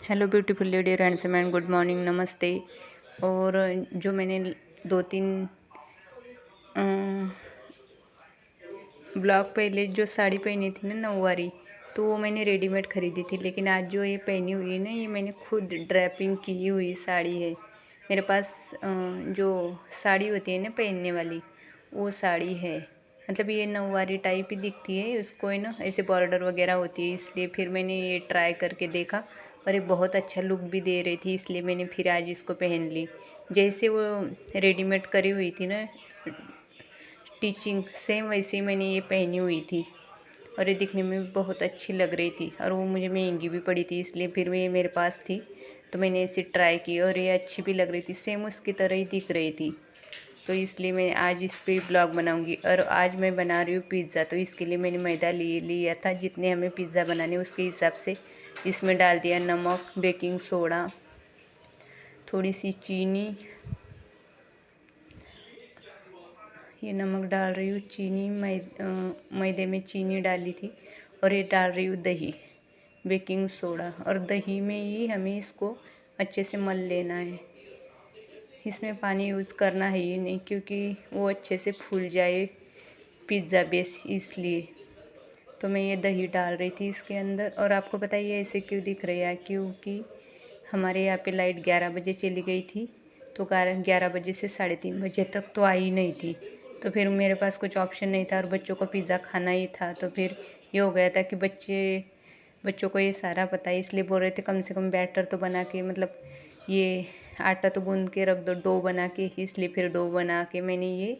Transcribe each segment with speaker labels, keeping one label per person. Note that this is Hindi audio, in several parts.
Speaker 1: Hello beautiful lady and man, good morning, नमस्ते। और जो मैंने 2-3 ब्लॉग पहले जो साड़ी पहनी थी ना नऊवारी, तो वो मैंने रेडीमेड ख़रीदी थी। लेकिन आज जो ये पहनी हुई है ना, ये मैंने खुद ड्रैपिंग की हुई साड़ी है। मेरे पास जो साड़ी होती है ना पहनने वाली, वो साड़ी है। मतलब ये नऊवारी टाइप ही दिखती है, उसको है ना ऐसे बॉर्डर वगैरह होती है, इसलिए फिर मैंने ये ट्राई करके देखा और ये बहुत अच्छा लुक भी दे रही थी, इसलिए मैंने फिर आज इसको पहन ली। जैसे वो रेडीमेड करी हुई थी ना स्टिचिंग, सेम वैसे ही मैंने ये पहनी हुई थी और ये दिखने में भी बहुत अच्छी लग रही थी और वो मुझे महंगी भी पड़ी थी, इसलिए फिर ये मेरे पास थी तो मैंने इसे ट्राई की और ये अच्छी भी लग रही थी, सेम उसकी तरह ही दिख रही थी। तो इसलिए मैं आज इस पे ब्लॉग बनाऊंगी। और आज मैं बना रही हूँ पिज़्ज़ा। तो इसके लिए मैंने मैदा लिया था, जितने हमें पिज़्ज़ा बनाने उसके हिसाब से। इसमें डाल दिया नमक, बेकिंग सोडा, थोड़ी सी चीनी, ये नमक डाल रही हूँ, चीनी मैदे में चीनी डाली थी। और ये डाल रही हूँ दही, बेकिंग सोडा, और दही में ही हमें इसको अच्छे से मल लेना है। इसमें पानी यूज़ करना है ही नहीं, क्योंकि वो अच्छे से फूल जाए पिज़्ज़ा बेस, इसलिए तो मैं ये दही डाल रही थी इसके अंदर। और आपको पता है ये ऐसे क्यों दिख रहा है, क्योंकि हमारे यहाँ पे लाइट 11 बजे चली गई थी, तो 11 बजे से 3:30 बजे तक तो आई नहीं थी। तो फिर मेरे पास कुछ ऑप्शन नहीं था और बच्चों को पिज़्ज़ा खाना ही था। तो फिर ये हो गया था कि बच्चों को ये सारा पता है, इसलिए बोल रहे थे कम से कम बैटर तो बना के, मतलब ये आटा तो गूंद के रख दो, डो बना के। इसलिए फिर डो बना के मैंने ये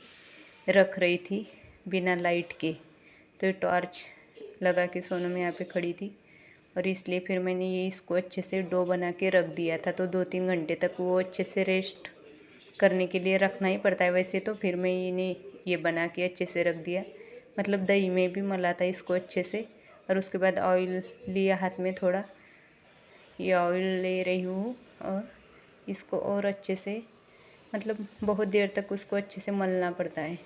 Speaker 1: रख रही थी बिना लाइट के। तो ये टॉर्च लगा के सोनम यहाँ पे खड़ी थी और इसलिए फिर मैंने ये इसको अच्छे से डो बना के रख दिया था। तो 2-3 घंटे तक वो अच्छे से रेस्ट करने के लिए रखना ही पड़ता है वैसे तो। फिर मैं इन्हें ये बना के अच्छे से रख दिया, मतलब दही में भी मला था इसको अच्छे से। और उसके बाद ऑयल लिया हाथ में थोड़ा, ये ऑयल ले रही हूँ और इसको और अच्छे से, मतलब बहुत देर तक उसको अच्छे से मलना पड़ता है,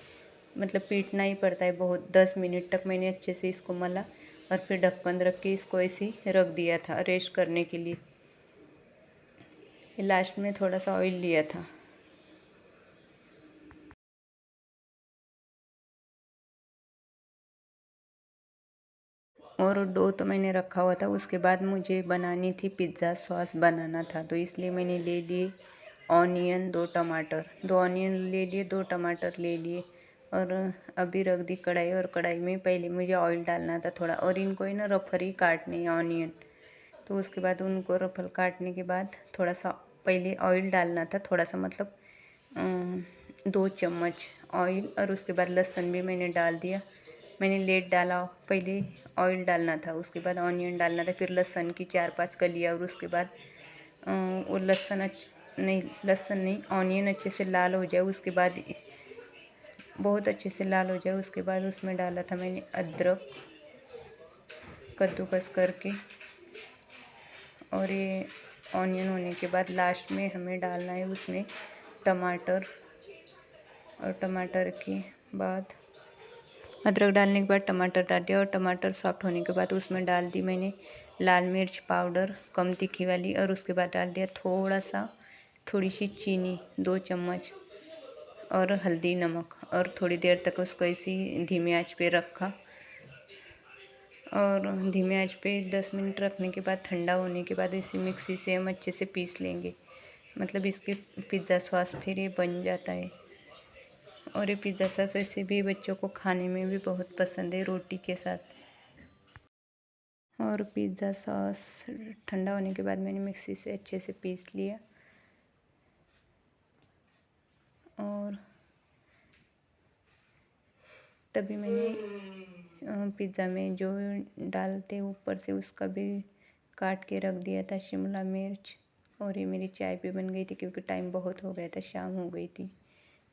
Speaker 1: मतलब पीटना ही पड़ता है बहुत। 10 मिनट तक मैंने अच्छे से इसको मला और फिर ढक्कन रख के इसको ऐसे ही रख दिया था रेस्ट करने के लिए। लास्ट में थोड़ा सा ऑयल लिया था। और डो तो मैंने रखा हुआ था। उसके बाद मुझे बनानी थी पिज़्ज़ा सॉस बनाना था, तो इसलिए मैंने ले लिए ऑनियन, 2 टमाटर, 2 ऑनियन ले लिए, 2 टमाटर ले लिए। और अभी रख दी कढ़ाई, और कढ़ाई में पहले मुझे ऑयल डालना था थोड़ा, और इनको ही ना रफल ही काटने हैं ऑनियन। तो उसके बाद उनको रफल काटने के बाद थोड़ा सा पहले ऑयल डालना था, थोड़ा सा, मतलब 2 चम्मच ऑयल। और उसके बाद लहसुन भी मैंने डाल दिया। मैंने लेट डाला, पहले ऑयल डालना था, उसके बाद ऑनियन डालना था, फिर लहसुन की 4-5 कलियाँ। और उसके बाद वो लहसुन नहीं, ऑनियन अच्छे से लाल हो जाए, उसके बाद बहुत अच्छे से लाल हो जाए, उसके बाद उसमें डाला था मैंने अदरक कद्दूकस करके। और ये ऑनियन होने के बाद लास्ट में हमें डालना है उसमें टमाटर। और टमाटर के बाद अदरक डालने के बाद टमाटर डाल दिया, और टमाटर सॉफ्ट होने के बाद उसमें डाल दी मैंने लाल मिर्च पाउडर कम तीखी वाली। और उसके बाद डाल दिया थोड़ी सी चीनी, 2 चम्मच, और हल्दी, नमक। और थोड़ी देर तक उसको ऐसी धीमी आंच पे रखा। और धीमे आंच पे 10 मिनट रखने के बाद ठंडा होने के बाद इसी मिक्सी से हम अच्छे से पीस लेंगे, मतलब इसके पिज़्ज़ा सॉस फिर ये बन जाता है। और ये पिज़्ज़ा सॉस ऐसे भी बच्चों को खाने में भी बहुत पसंद है रोटी के साथ। और पिज़्ज़ा सॉस ठंडा होने के बाद मैंने मिक्सी से अच्छे से पीस लिया। और तभी मैंने पिज़्ज़ा में जो डालते ऊपर से उसका भी काट के रख दिया था, शिमला मिर्च। और ये मेरी चाय भी बन गई थी, क्योंकि टाइम बहुत हो गया था, शाम हो गई थी,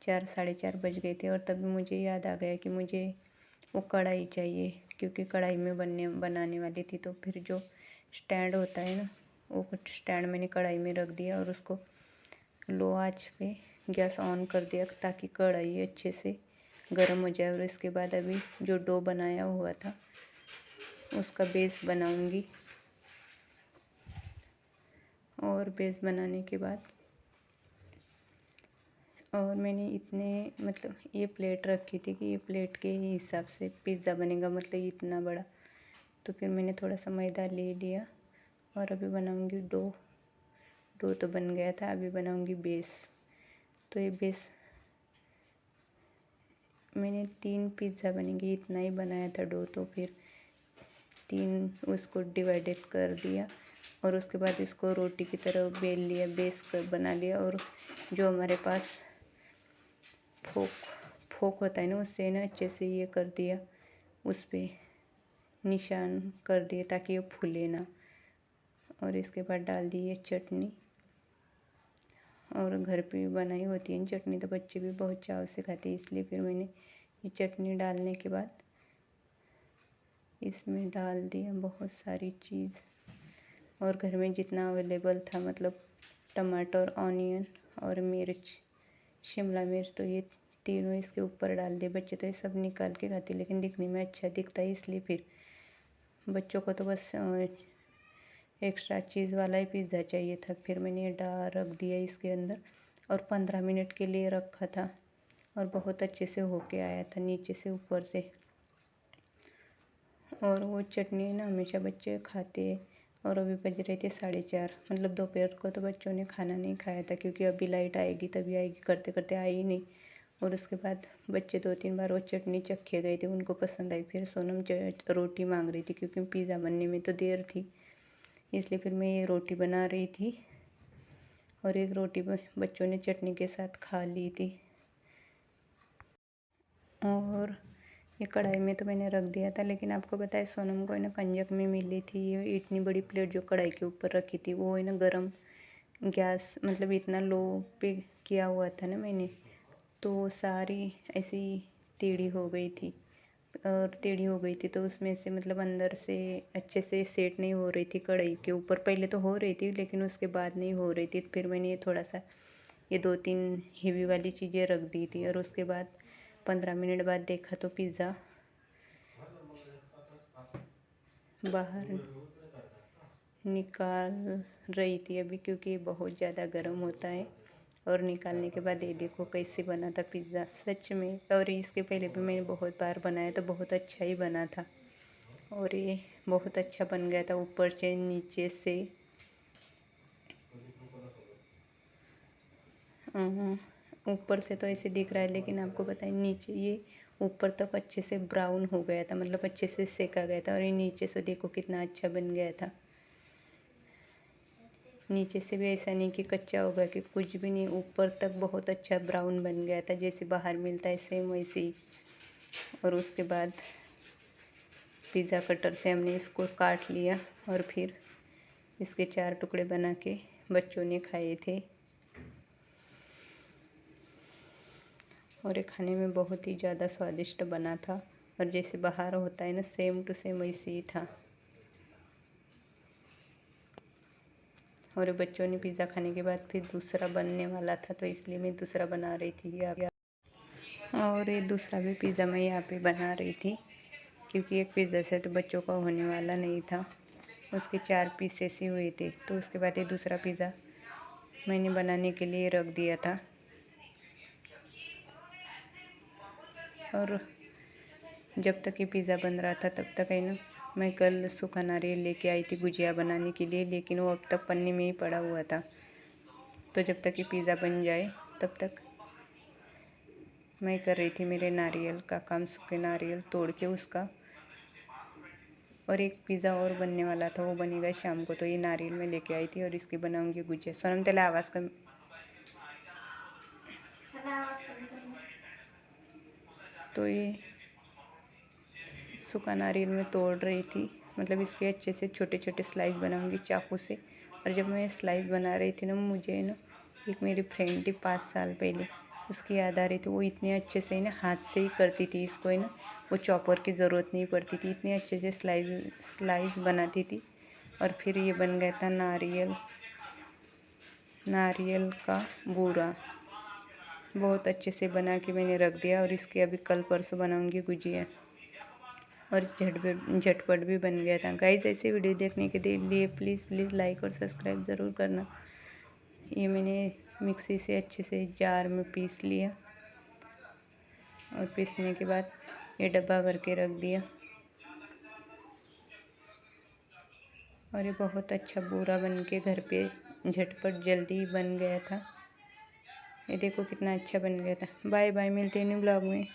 Speaker 1: 4 साढ़े 4 बज गए थे। और तभी मुझे याद आ गया कि मुझे वो कढ़ाई चाहिए, क्योंकि कढ़ाई में बनाने वाली थी। तो फिर जो स्टैंड होता है ना, वो कुछ स्टैंड मैंने कढ़ाई में रख दिया और उसको लो आंच पे गैस ऑन कर दिया, ताकि कढ़ाई अच्छे से गर्म हो जाए। और इसके बाद अभी जो डो बनाया हुआ था उसका बेस बनाऊंगी। और बेस बनाने के बाद और मैंने इतने मतलब ये प्लेट रखी थी कि ये प्लेट के हिसाब से पिज़्ज़ा बनेगा, मतलब इतना बड़ा। तो फिर मैंने थोड़ा सा मैदा ले लिया और अभी बनाऊंगी डो। डो तो बन गया था, अभी बनाऊंगी बेस। तो ये बेस मैंने 3 पिज़्ज़ा बनेंगे इतना ही बनाया था डो। तो फिर 3 उसको डिवाइडेड कर दिया और उसके बाद इसको रोटी की तरह बेल लिया, बेस कर बना लिया। और जो हमारे पास फोक होता है ना, उससे ना अच्छे से ये कर दिया, उस पर निशान कर दिए ताकि ये फूले ना। और इसके बाद डाल दी ये चटनी, और घर पे भी बनाई होती है चटनी तो बच्चे भी बहुत चाव से खाते हैं, इसलिए फिर मैंने ये चटनी डालने के बाद इसमें डाल दिया बहुत सारी चीज़। और घर में जितना अवेलेबल था, मतलब टमाटर, ऑनियन और मिर्च, शिमला मिर्च, तो ये तीनों इसके ऊपर डाल दिए। बच्चे तो ये सब निकाल के खाते, लेकिन दिखने में अच्छा दिखता है, इसलिए फिर बच्चों को तो बस एक्स्ट्रा चीज़ वाला ही पिज़्ज़ा चाहिए था। फिर मैंने ये रख दिया इसके अंदर और 15 मिनट के लिए रखा था और बहुत अच्छे से होके आया था नीचे से ऊपर से। और वो चटनी ना हमेशा बच्चे खाते हैं। और अभी बज रहे थे 4:30, मतलब दोपहर को तो बच्चों ने खाना नहीं खाया था, क्योंकि अभी लाइट आएगी तभी आएगी करते करते आई ही नहीं। और उसके बाद बच्चे 2-3 बार वो चटनी चखे गए थे, उनको पसंद आई। फिर सोनम रोटी मांग रही थी, क्योंकि पिज़्ज़ा बनने में तो देर थी, इसलिए फिर मैं ये रोटी बना रही थी। और एक रोटी बच्चों ने चटनी के साथ खा ली थी। और ये कढ़ाई में तो मैंने रख दिया था, लेकिन आपको पता है सोनम को है ना कंजक में मिली थी ये इतनी बड़ी प्लेट जो कढ़ाई के ऊपर रखी थी, वो है ना गरम गैस मतलब इतना लो पे किया हुआ था ना मैंने, तो वो सारी ऐसी टेढ़ी हो गई थी। और टेढ़ी हो गई थी तो उसमें से मतलब अंदर से अच्छे से सेट नहीं हो रही थी कढ़ाई के ऊपर। पहले तो हो रही थी, लेकिन उसके बाद नहीं हो रही थी। फिर मैंने ये थोड़ा सा ये 2-3 हेवी वाली चीज़ें रख दी थी। और उसके बाद 15 मिनट बाद देखा तो पिज़्ज़ा बाहर निकाल रही थी अभी, क्योंकि बहुत ज़्यादा गर्म होता है। और निकालने के बाद ये देखो कैसे बना था पिज़्ज़ा सच में। और इसके पहले भी मैंने बहुत बार बनाया तो बहुत अच्छा ही बना था। और ये बहुत अच्छा बन गया था ऊपर से नीचे से। ऊपर से तो ऐसे दिख रहा है, लेकिन आपको पता है नीचे ये ऊपर तक अच्छे से ब्राउन हो गया था, मतलब अच्छे से सेका गया था। और ये नीचे से देखो कितना अच्छा बन गया था। नीचे से भी ऐसा नहीं कि कच्चा होगा कि कुछ भी नहीं, ऊपर तक बहुत अच्छा ब्राउन बन गया था, जैसे बाहर मिलता है सेम वैसे ही। और उसके बाद पिज़्ज़ा कटर से हमने इसको काट लिया और फिर इसके 4 टुकड़े बना के बच्चों ने खाए थे। और ये खाने में बहुत ही ज़्यादा स्वादिष्ट बना था, और जैसे बाहर होता है ना सेम टू सेम वैसे ही था। और बच्चों ने पिज़्ज़ा खाने के बाद फिर दूसरा बनने वाला था, तो इसलिए मैं दूसरा बना रही थी। और ये दूसरा भी पिज़्ज़ा मैं यहाँ पे बना रही थी, क्योंकि एक पिज़्ज़ा से तो बच्चों का होने वाला नहीं था, उसके 4 पीसेस ही हुए थे। तो उसके बाद ये दूसरा पिज़्ज़ा मैंने बनाने के लिए रख दिया था। और जब तक ये पिज़्ज़ा बन रहा था तब तक है ना, मैं कल सूखा नारियल लेके आई थी गुजिया बनाने के लिए, लेकिन वो अब तक पन्नी में ही पड़ा हुआ था। तो जब तक ये पिज़्ज़ा बन जाए तब तक मैं कर रही थी मेरे नारियल का काम, सूखे नारियल तोड़ के उसका। और एक पिज़्ज़ा और बनने वाला था, वो बनेगा शाम को। तो ये नारियल में लेके आई थी और इसकी बनाऊंगी गुजिया। सोनम तेला आवाज़ कम। तो ये सूखा नारियल में तोड़ रही थी, मतलब इसके अच्छे से छोटे छोटे स्लाइस बनाऊंगी चाकू से। और जब मैं स्लाइस बना रही थी ना, मुझे ना एक मेरी फ्रेंड थी 5 साल पहले, उसकी याद आ रही थी। वो इतने अच्छे से ना हाथ से ही करती थी इसको, है ना, वो चॉपर की ज़रूरत नहीं पड़ती थी, इतने अच्छे से स्लाइस बनाती थी। और फिर ये बन गया था नारियल का बूरा। बहुत अच्छे से बना के मैंने रख दिया, और इसके अभी कल परसों बनाऊंगी गुजिया। और झटपट भी बन गया था। गाइस ऐसे वीडियो देखने के लिए प्लीज़ लाइक और सब्सक्राइब ज़रूर करना। ये मैंने मिक्सी से अच्छे से जार में पीस लिया और पीसने के बाद ये डब्बा भर के रख दिया और ये बहुत अच्छा बूरा बन के घर पे झटपट जल्दी बन गया था। ये देखो कितना अच्छा बन गया था। बाय बाय, मिलते हैं न्यू ब्लॉग में।